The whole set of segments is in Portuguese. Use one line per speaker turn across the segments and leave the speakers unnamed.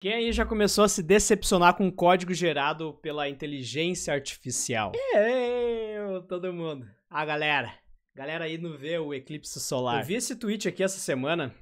Quem aí já começou a se decepcionar com um código gerado pela inteligência artificial? Todo mundo. Galera aí não vê o eclipse solar. Eu vi esse tweet aqui essa semana,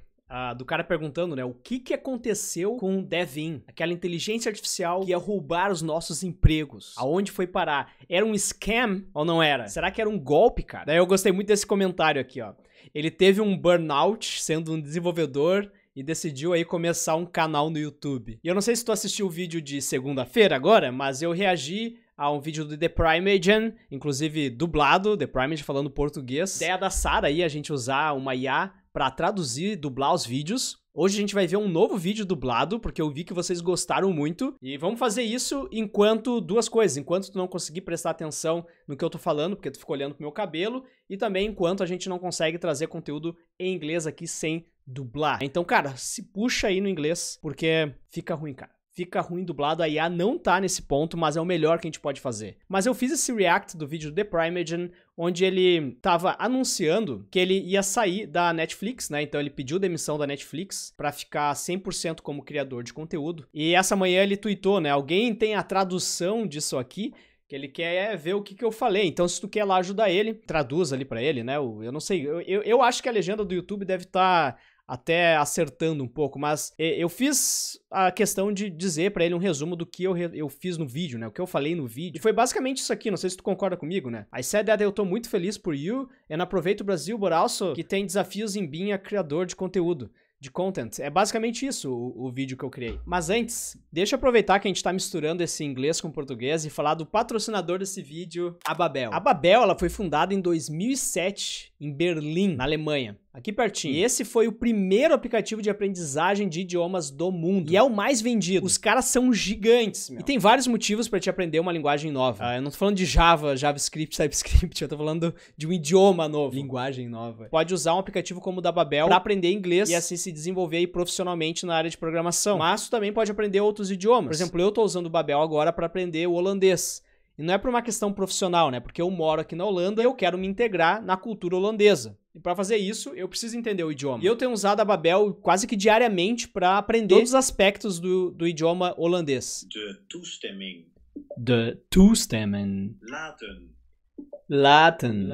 do cara perguntando, né, o que aconteceu com o Devin, aquela inteligência artificial que ia roubar os nossos empregos. Aonde foi parar? Era um scam ou não era? Será que era um golpe, cara? Daí eu gostei muito desse comentário aqui, ó. Ele teve um burnout sendo um desenvolvedor e decidiu aí começar um canal no YouTube. E eu não sei se tu assistiu o vídeo de segunda-feira agora, mas eu reagi a um vídeo do The Primeagen, inclusive dublado, The Primeagen falando português. A ideia da Sarah aí, a gente usar uma IA para traduzir e dublar os vídeos. Hoje a gente vai ver um novo vídeo dublado, porque eu vi que vocês gostaram muito. E vamos fazer isso enquanto duas coisas. Enquanto tu não conseguir prestar atenção no que eu tô falando, porque tu ficou olhando pro meu cabelo. E também enquanto a gente não consegue trazer conteúdo em inglês aqui sem dublar. Então, cara, se puxa aí no inglês, porque fica ruim, cara. Fica ruim dublado, a IA não tá nesse ponto, mas é o melhor que a gente pode fazer. Mas eu fiz esse react do vídeo do The Primeagen, onde ele tava anunciando que ele ia sair da Netflix, né? Então ele pediu demissão da Netflix pra ficar 100% como criador de conteúdo. E essa manhã ele tweetou, né? Alguém tem a tradução disso aqui? Que ele quer ver o que eu falei. Então, se tu quer lá ajudar ele, traduz ali pra ele, né? Eu não sei, eu acho que a legenda do YouTube deve estar até acertando um pouco, mas eu fiz a questão de dizer pra ele um resumo do que eu fiz no vídeo, né? O que eu falei no vídeo. E foi basicamente isso aqui, não sei se tu concorda comigo, né? I said that eu tô muito feliz por you, and aproveito o Brasil, but also que tem desafios em being a criador de conteúdo. De content. É basicamente isso o vídeo que eu criei. Mas antes, deixa eu aproveitar que a gente tá misturando esse inglês com português e falar do patrocinador desse vídeo, a Babel. A Babel, ela foi fundada em 2007 em Berlim, na Alemanha. Aqui pertinho. E esse foi o primeiro aplicativo de aprendizagem de idiomas do mundo. E é o mais vendido. Os caras são gigantes, meu. E tem vários motivos pra te aprender uma linguagem nova. Eu não tô falando de Java, JavaScript, TypeScript. Eu tô falando de um idioma novo. Linguagem nova. Pode usar um aplicativo como o da Babel pra aprender inglês e assim se desenvolver aí profissionalmente na área de programação. Mas tu também pode aprender outros idiomas. Por exemplo, eu tô usando o Babel agora pra aprender o holandês. E não é por uma questão profissional, né? Porque eu moro aqui na Holanda e eu quero me integrar na cultura holandesa. E para fazer isso, eu preciso entender o idioma. E eu tenho usado a Babel quase que diariamente para aprender todos os aspectos do idioma holandês. De toestemmen. Laten.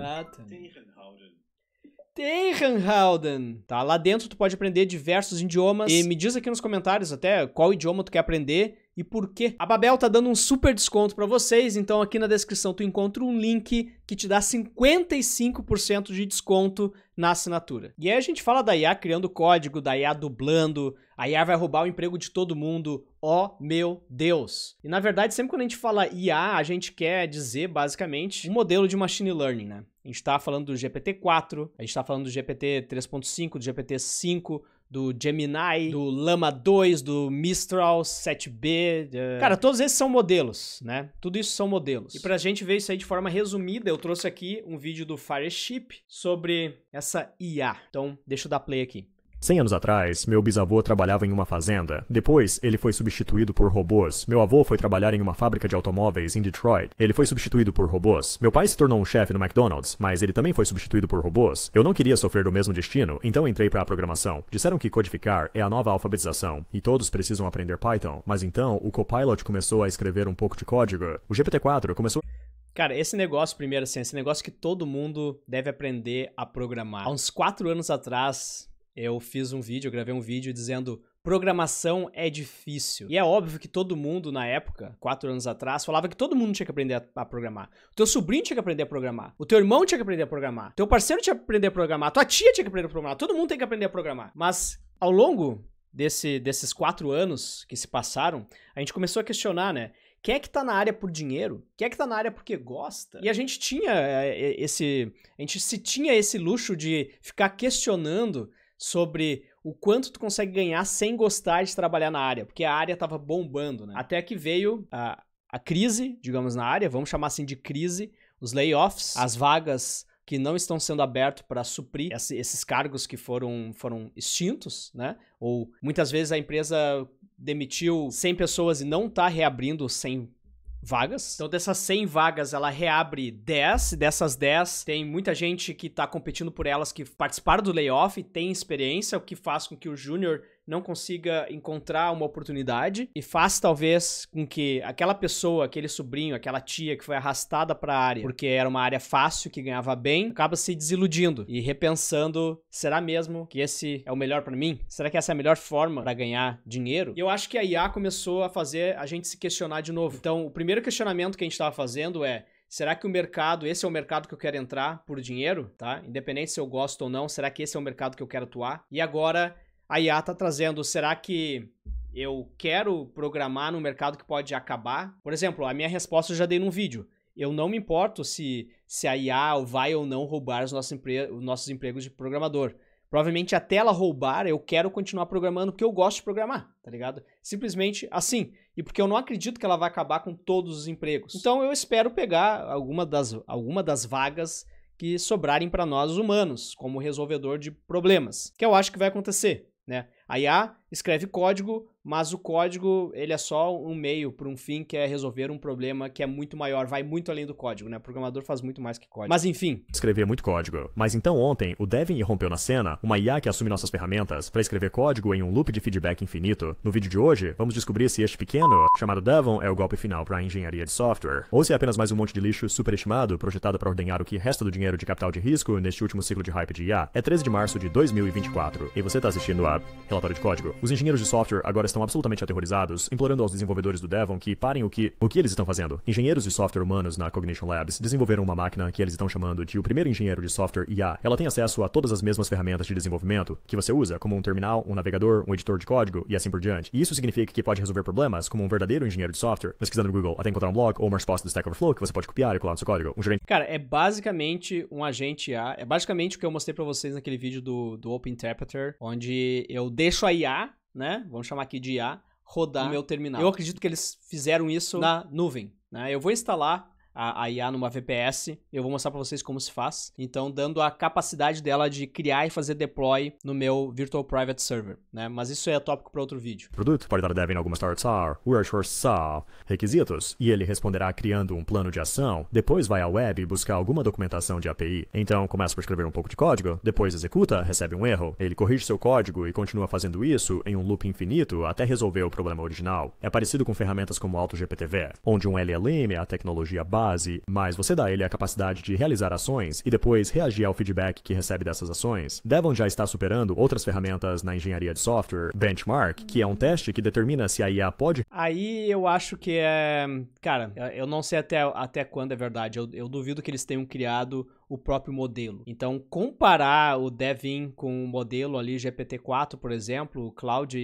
Tegenhouden. Tá, lá dentro tu pode aprender diversos idiomas. E me diz aqui nos comentários até qual idioma tu quer aprender e por quê. A Babel tá dando um super desconto pra vocês, então aqui na descrição tu encontra um link que te dá 55% de desconto na assinatura. E aí a gente fala da IA criando código, da IA dublando, a IA vai roubar o emprego de todo mundo. Oh, meu Deus. E na verdade, sempre quando a gente fala IA, a gente quer dizer basicamente um modelo de machine learning, né? A gente tá falando do GPT-4, a gente tá falando do GPT 3.5, do GPT-5, do Gemini, do Llama 2, do Mistral 7B. Cara, todos esses são modelos, né? Tudo isso são modelos. E pra gente ver isso aí de forma resumida, eu trouxe aqui um vídeo do Fireship sobre essa IA. Então, deixa eu dar play aqui.
100 anos atrás, meu bisavô trabalhava em uma fazenda. Depois, ele foi substituído por robôs. Meu avô foi trabalhar em uma fábrica de automóveis em Detroit. Ele foi substituído por robôs. Meu pai se tornou um chefe no McDonald's, mas ele também foi substituído por robôs. Eu não queria sofrer do mesmo destino, então entrei para a programação. Disseram que codificar é a nova alfabetização, e todos precisam aprender Python. Mas então, o Copilot começou a escrever um pouco de código. O GPT-4 começou...
Cara, esse negócio, primeiro assim, esse negócio que todo mundo deve aprender a programar. Há uns 4 anos atrás... eu fiz um vídeo, eu gravei um vídeo dizendo programação é difícil. E é óbvio que todo mundo na época, 4 anos atrás, falava que todo mundo tinha que aprender a programar. O teu sobrinho tinha que aprender a programar. O teu irmão tinha que aprender a programar. O teu parceiro tinha que aprender a programar. A tua tia tinha que aprender a programar. Todo mundo tem que aprender a programar. Mas ao longo desses 4 anos que se passaram, a gente começou a questionar, né? Quem é que tá na área por dinheiro? Quem é que tá na área porque gosta? E a gente tinha tinha esse luxo de ficar questionando sobre o quanto tu consegue ganhar sem gostar de trabalhar na área, porque a área tava bombando, né? Até que veio a crise, digamos, na área, vamos chamar assim de crise, os layoffs, as vagas que não estão sendo abertas para suprir esses cargos que foram extintos, né? Ou muitas vezes a empresa demitiu 100 pessoas e não tá reabrindo 100 vagas. Então, dessas 100 vagas, ela reabre 10. E dessas 10, tem muita gente que tá competindo por elas que participaram do layoff e tem experiência, o que faz com que o júnior não consiga encontrar uma oportunidade e faz talvez com que aquela pessoa, aquele sobrinho, aquela tia que foi arrastada para a área porque era uma área fácil, que ganhava bem, acaba se desiludindo e repensando, será mesmo que esse é o melhor para mim? Será que essa é a melhor forma para ganhar dinheiro? E eu acho que a IA começou a fazer a gente se questionar de novo. Então, o primeiro questionamento que a gente estava fazendo é: será que o mercado, esse é o mercado que eu quero entrar por dinheiro, tá? Independente se eu gosto ou não, será que esse é o mercado que eu quero atuar? E agora a IA tá trazendo, será que eu quero programar num mercado que pode acabar? Por exemplo, a minha resposta eu já dei num vídeo. Eu não me importo se a IA vai ou não roubar os nossos empregos de programador. Provavelmente até ela roubar, eu quero continuar programando porque eu gosto de programar, tá ligado? Simplesmente assim. E porque eu não acredito que ela vai acabar com todos os empregos. Então eu espero pegar alguma das vagas que sobrarem para nós humanos, como resolvedor de problemas. Que eu acho que vai acontecer, né? A IA escreve código, mas o código ele é só um meio para um fim, que é resolver um problema que é muito maior, vai muito além do código, né? O programador faz muito mais que código. Mas enfim.
Escrever muito código. Mas então ontem, o Devin irrompeu na cena, uma IA que assume nossas ferramentas para escrever código em um loop de feedback infinito. No vídeo de hoje, vamos descobrir se este pequeno, chamado Devon, é o golpe final para a engenharia de software, ou se é apenas mais um monte de lixo superestimado, projetado para ordenhar o que resta do dinheiro de capital de risco neste último ciclo de hype de IA. É 13 de março de 2024, e você está assistindo a Relatório de Código. Os engenheiros de software agora estão absolutamente aterrorizados, implorando aos desenvolvedores do Devon que parem o que eles estão fazendo. Engenheiros de software humanos na Cognition Labs desenvolveram uma máquina que eles estão chamando de o primeiro engenheiro de software IA. Ela tem acesso a todas as mesmas ferramentas de desenvolvimento que você usa, como um terminal, um navegador, um editor de código e assim por diante. E isso significa que pode resolver problemas como um verdadeiro engenheiro de software, pesquisando no Google até encontrar um blog ou uma resposta do Stack Overflow que você pode copiar e colar no seu código.
Cara, é basicamente um agente IA, é basicamente o que eu mostrei pra vocês naquele vídeo do Open Interpreter, onde eu deixo a IA, né, vamos chamar aqui de IA, rodar no meu terminal. Eu acredito que eles fizeram isso na nuvem, né? Eu vou instalar a IA numa VPS, eu vou mostrar pra vocês como se faz, então dando a capacidade dela de criar e fazer deploy no meu Virtual Private Server, né? Mas isso é tópico para outro vídeo.
Produto pode dar a Devin algumas requisitos, e ele responderá criando um plano de ação, depois vai à web e buscar alguma documentação de API. Então começa por escrever um pouco de código, depois executa, recebe um erro, ele corrige seu código e continua fazendo isso em um loop infinito até resolver o problema original. É parecido com ferramentas como AutoGPTV, onde um LLM é a tecnologia base, mas você dá a ele a capacidade de realizar ações e depois reagir ao feedback que recebe dessas ações. Devon já está superando outras ferramentas na engenharia de software, Benchmark, que é um teste que determina se a IA pode...
Aí eu acho que é... Cara, eu não sei até quando é verdade. Eu duvido que eles tenham criado o próprio modelo. Então, comparar o Devin com o modelo ali GPT-4, por exemplo, o Cloud,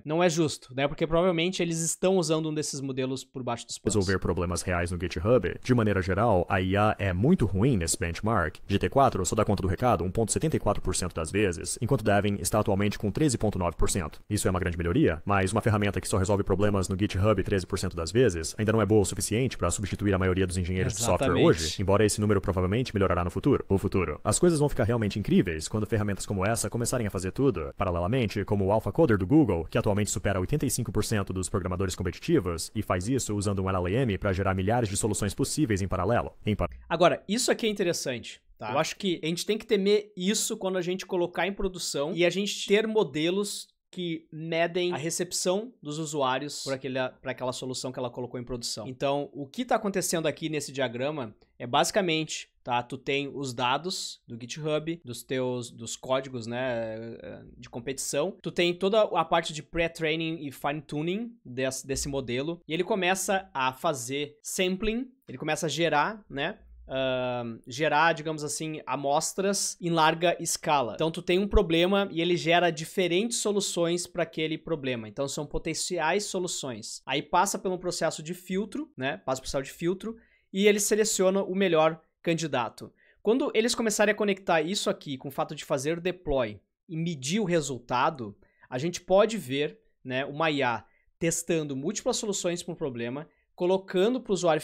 não é justo, né? Porque provavelmente eles estão usando um desses modelos por baixo dos panos.
Resolver problemas reais no GitHub. De maneira geral, a IA é muito ruim nesse benchmark. GPT-4 só dá conta do recado 1,74% das vezes, enquanto Devin está atualmente com 13,9%. Isso é uma grande melhoria, mas uma ferramenta que só resolve problemas no GitHub 13% das vezes ainda não é boa o suficiente para substituir a maioria dos engenheiros de software hoje, embora esse número provavelmente melhorará no futuro. As coisas vão ficar realmente incríveis quando ferramentas como essa começarem a fazer tudo. Paralelamente, como o AlphaCoder do Google, que atualmente supera 85% dos programadores competitivos e faz isso usando um LLM para gerar milhares de soluções possíveis em paralelo.
Agora, isso aqui é interessante. Tá? Eu acho que a gente tem que temer isso quando a gente colocar em produção e a gente ter modelos que medem a recepção dos usuários para aquela solução que ela colocou em produção. Então, o que está acontecendo aqui nesse diagrama é basicamente, tá? Tu tem os dados do GitHub, dos códigos, né, de competição. Tu tem toda a parte de pré-training e fine-tuning desse modelo. E ele começa a fazer sampling, ele começa a gerar, né? Gerar, digamos assim, amostras em larga escala. Então tu tem um problema e ele gera diferentes soluções para aquele problema. Então são potenciais soluções. Aí passa por um processo de filtro, né? Passa por um processo de filtro e ele seleciona o melhor candidato. Quando eles começarem a conectar isso aqui com o fato de fazer deploy e medir o resultado, a gente pode ver, né, uma IA testando múltiplas soluções para um problema, colocando para o usuário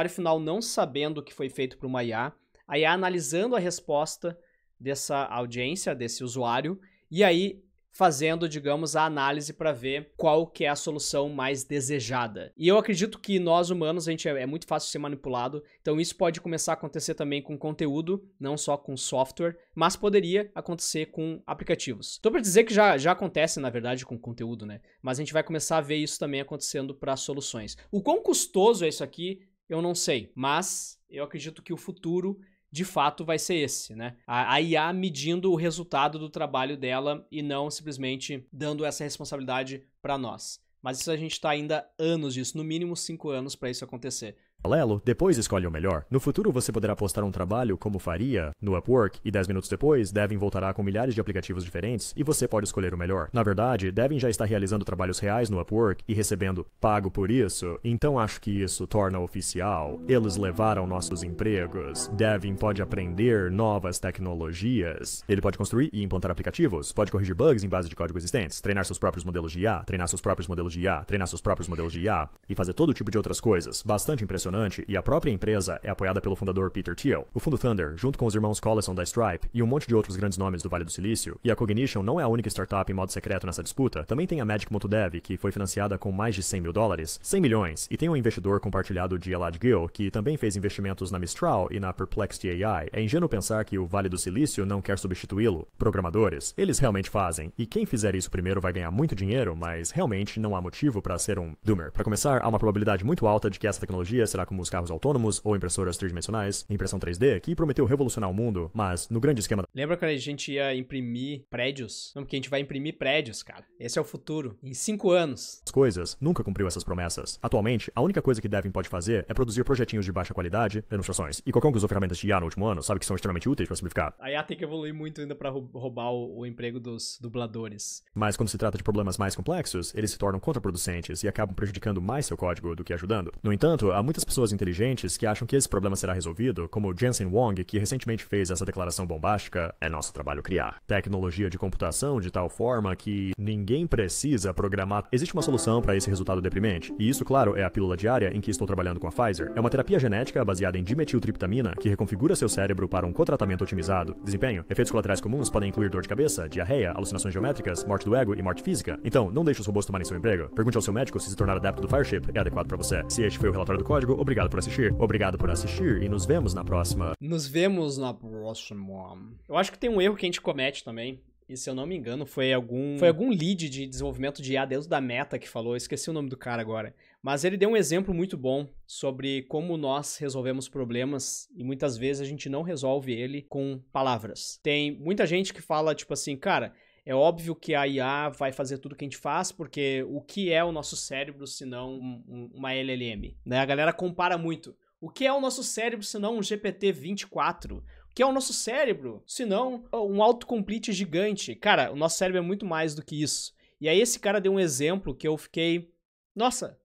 final não sabendo o que foi feito por uma IA, a IA analisando a resposta dessa audiência, desse usuário, e aí fazendo, digamos, a análise para ver qual que é a solução mais desejada. E eu acredito que nós humanos, a gente é muito fácil de ser manipulado, então isso pode começar a acontecer também com conteúdo, não só com software, mas poderia acontecer com aplicativos. Tô para dizer que já acontece, na verdade, com conteúdo, né? Mas a gente vai começar a ver isso também acontecendo para soluções. O quão custoso é isso aqui, eu não sei, mas eu acredito que o futuro de fato vai ser esse, né? A IA medindo o resultado do trabalho dela e não simplesmente dando essa responsabilidade para nós. Mas isso a gente tá ainda anos disso, no mínimo 5 anos para isso acontecer.
Paralelo, depois escolhe o melhor. No futuro você poderá postar um trabalho como faria no Upwork e 10 minutos depois Devin voltará com milhares de aplicativos diferentes e você pode escolher o melhor. Na verdade, Devin já está realizando trabalhos reais no Upwork e recebendo pago por isso, então acho que isso torna oficial. Eles levaram nossos empregos. Devin pode aprender novas tecnologias. Ele pode construir e implantar aplicativos, pode corrigir bugs em base de código existentes, treinar seus próprios modelos de IA, treinar seus próprios modelos de IA, treinar seus próprios modelos de IA e fazer todo tipo de outras coisas. Bastante impressionante. E a própria empresa é apoiada pelo fundador Peter Thiel. O fundo Thunder, junto com os irmãos Collison da Stripe e um monte de outros grandes nomes do Vale do Silício, e a Cognition não é a única startup em modo secreto nessa disputa, também tem a Magic.dev, que foi financiada com mais de $100 mil, 100 milhões, e tem um investidor compartilhado de Elad Gil, que também fez investimentos na Mistral e na Perplexity AI. É ingênuo pensar que o Vale do Silício não quer substituí-lo. Programadores, eles realmente fazem, e quem fizer isso primeiro vai ganhar muito dinheiro, mas realmente não há motivo para ser um doomer. Para começar, há uma probabilidade muito alta de que essa tecnologia será como os carros autônomos ou impressoras tridimensionais, impressão 3D, que prometeu revolucionar o mundo, mas no grande esquema...
Lembra quando a gente ia imprimir prédios? Não, porque a gente vai imprimir prédios, cara. Esse é o futuro. Em 5 anos.
As coisas nunca cumpriu essas promessas. Atualmente, a única coisa que Devin pode fazer é produzir projetinhos de baixa qualidade, demonstrações. E qualquer um que usou ferramentas de IA no último ano sabe que são extremamente úteis para simplificar.
A IA tem que evoluir muito ainda para roubar o emprego dos dubladores.
Mas quando se trata de problemas mais complexos, eles se tornam contraproducentes e acabam prejudicando mais seu código do que ajudando. No entanto, há muitas pessoas inteligentes que acham que esse problema será resolvido, como Jensen Huang, que recentemente fez essa declaração bombástica: é nosso trabalho criar tecnologia de computação de tal forma que ninguém precisa programar. Existe uma solução para esse resultado deprimente, e isso, claro, é a pílula diária em que estou trabalhando com a Pfizer. É uma terapia genética baseada em dimetiltriptamina que reconfigura seu cérebro para um cotratamento otimizado. Desempenho: efeitos colaterais comuns podem incluir dor de cabeça, diarreia, alucinações geométricas, morte do ego e morte física. Então, não deixe os robôs tomarem seu emprego. Pergunte ao seu médico se tornar adepto do Fireship é adequado para você. Se este foi o relatório do código, obrigado por assistir. Obrigado por assistir e nos vemos na próxima.
Nos vemos na próxima. Eu acho que tem um erro que a gente comete também. E se eu não me engano, foi algum lead de desenvolvimento de IA dentro da Meta que falou, esqueci o nome do cara agora. Mas ele deu um exemplo muito bom sobre como nós resolvemos problemas e muitas vezes a gente não resolve ele com palavras. Tem muita gente que fala, tipo assim, cara, é óbvio que a IA vai fazer tudo que a gente faz, porque o que é o nosso cérebro se não uma LLM? Né? A galera compara muito. O que é o nosso cérebro se não um GPT-24? O que é o nosso cérebro se não um autocomplete gigante? Cara, o nosso cérebro é muito mais do que isso. E aí esse cara deu um exemplo que eu fiquei... Nossa,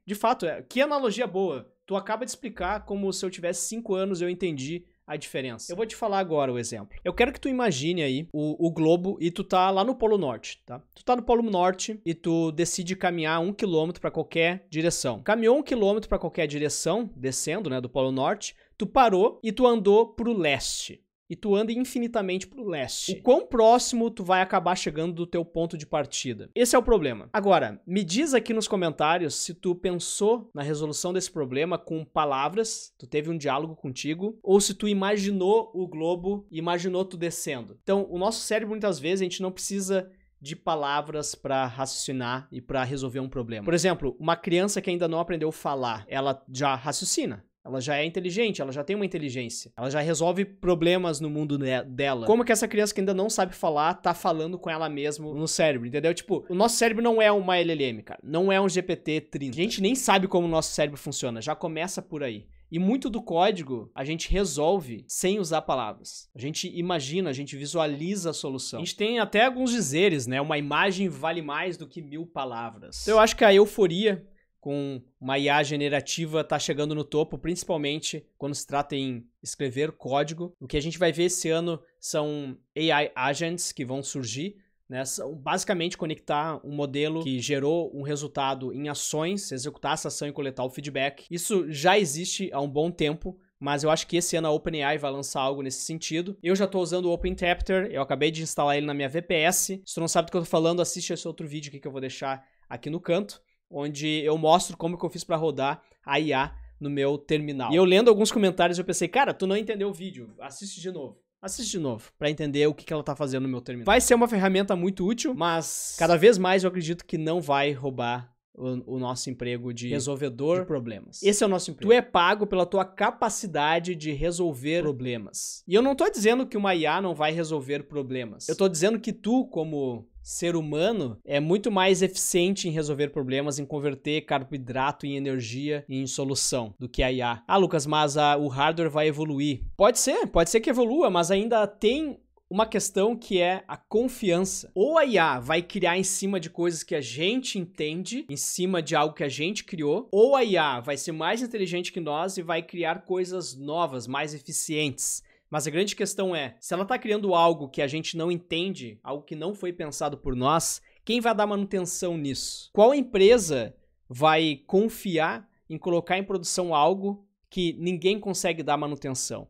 de fato, que analogia boa. Tu acaba de explicar como se eu tivesse 5 anos eu entendi a diferença. Eu vou te falar agora o exemplo. Eu quero que tu imagine aí o globo e tu tá lá no Polo Norte, tá? Tu tá no Polo Norte e tu decide caminhar 1 quilômetro para qualquer direção. Caminhou 1 quilômetro para qualquer direção, descendo, né, do Polo Norte, tu parou e tu andou pro leste. E tu anda infinitamente pro leste. O quão próximo tu vai acabar chegando do teu ponto de partida? Esse é o problema. Agora, me diz aqui nos comentários se tu pensou na resolução desse problema com palavras, tu teve um diálogo contigo, ou se tu imaginou o globo, imaginou tu descendo. Então, o nosso cérebro, muitas vezes, a gente não precisa de palavras para raciocinar e para resolver um problema. Por exemplo, uma criança que ainda não aprendeu a falar, ela já raciocina. Ela já é inteligente, ela já tem uma inteligência. Ela já resolve problemas no mundo dela. Como que essa criança que ainda não sabe falar tá falando com ela mesma no cérebro, entendeu? Tipo, o nosso cérebro não é uma LLM, cara. Não é um GPT-30. A gente nem sabe como o nosso cérebro funciona. Já começa por aí. E muito do código a gente resolve sem usar palavras. A gente imagina, a gente visualiza a solução. A gente tem até alguns dizeres, né? Uma imagem vale mais do que 1000 palavras. Então eu acho que a euforia com uma IA generativa tá chegando no topo, principalmente quando se trata em escrever código. O que a gente vai ver esse ano são AI agents que vão surgir, né? São basicamente conectar um modelo que gerou um resultado em ações, executar essa ação e coletar o feedback. Isso já existe há um bom tempo, mas eu acho que esse ano a OpenAI vai lançar algo nesse sentido. Eu já tô usando o OpenTapter, eu acabei de instalar ele na minha VPS. Se tu não sabe do que eu tô falando, assiste esse outro vídeo aqui que eu vou deixar aqui no canto, onde eu mostro como que eu fiz para rodar a IA no meu terminal. E eu lendo alguns comentários eu pensei, cara, tu não entendeu o vídeo, assiste de novo. Assiste de novo, pra entender o que ela tá fazendo no meu terminal. Vai ser uma ferramenta muito útil, mas cada vez mais eu acredito que não vai roubar o nosso emprego de resolvedor de problemas. Esse é o nosso emprego. Tu é pago pela tua capacidade de resolver problemas. E eu não tô dizendo que uma IA não vai resolver problemas. Eu tô dizendo que tu, como ser humano, é muito mais eficiente em resolver problemas, em converter carboidrato em energia e em solução do que a IA. Ah, Lucas, mas o hardware vai evoluir. Pode ser que evolua, mas ainda tem uma questão que é a confiança. Ou a IA vai criar em cima de coisas que a gente entende, em cima de algo que a gente criou, ou a IA vai ser mais inteligente que nós e vai criar coisas novas, mais eficientes. Mas a grande questão é, se ela está criando algo que a gente não entende, algo que não foi pensado por nós, quem vai dar manutenção nisso? Qual empresa vai confiar em colocar em produção algo que ninguém consegue dar manutenção?